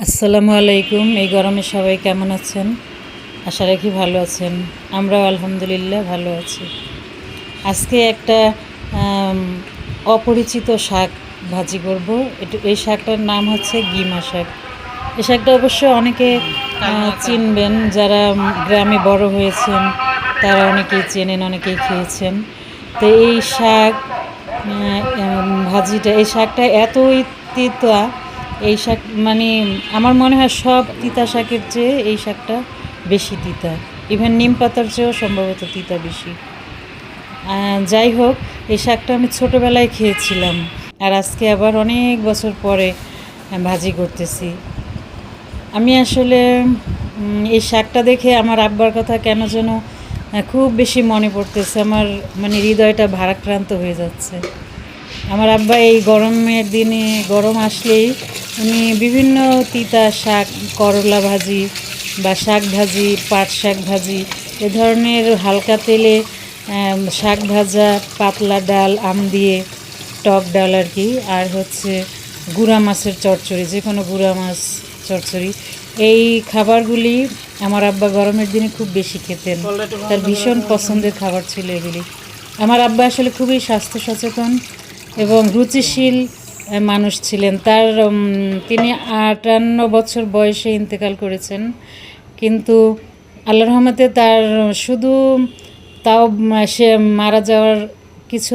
আসসালামু আলাইকুম। এই গরমে সবাই কেমন আছেন? আশা রাখি ভালো আছেন। আমরাও আলহামদুলিল্লাহ ভালো আছি। আজকে একটা আম, অপরিচিত শাক ভাজি করব। এই শাকটার নাম হচ্ছে গিমা শাক। এই শাকটা অবশ্য অনেকে চিনবেন, যারা গ্রামে বড় হয়েছেন তারা অনেকেই চেনেন, অনেকেই খেয়েছেন। তো এই শাক ভাজিটা, এই শাকটা এতই তিতা, এই শাক মানে আমার মনে হয় সব তিতা শাকের চেয়ে এই শাকটা বেশি তিতা। ইভেন নিম পাতার চেয়েও সম্ভবত তিতা বেশি। যাই হোক, এই শাকটা আমি ছোটোবেলায় খেয়েছিলাম, আর আজকে আবার অনেক বছর পরে ভাজি করতেছি। আমি আসলে এই শাকটা দেখে আমার আব্বার কথা কেন যেন খুব বেশি মনে পড়তেছে। আমার মানে হৃদয়টা ভারাক্রান্ত হয়ে যাচ্ছে। আমার আব্বা এই গরমের দিনে, গরম আসলেই উনি বিভিন্ন তিতা শাক, করলা ভাজি বা শাক ভাজি, পাট শাক ভাজি, এ ধরনের হালকা তেলে শাক ভাজা, পাতলা ডাল, আম দিয়ে টক ডাল আর কি, আর হচ্ছে গুঁড়া মাছের চচ্চড়ি, যে কোনো গুঁড়া মাছ চচ্চড়ি, এই খাবারগুলি আমার আব্বা গরমের দিনে খুব বেশি খেতেন। তার ভীষণ পছন্দের খাবার ছিল এগুলি। আমার আব্বা আসলে খুবই স্বাস্থ্য সচেতন এবং রুচিশীল মানুষ ছিলেন। তিনি 58 বছর বয়সে ইন্তেকাল করেছেন, কিন্তু আল্লাহর রহমতে তার শুধু, তাও সে মারা যাওয়ার কিছু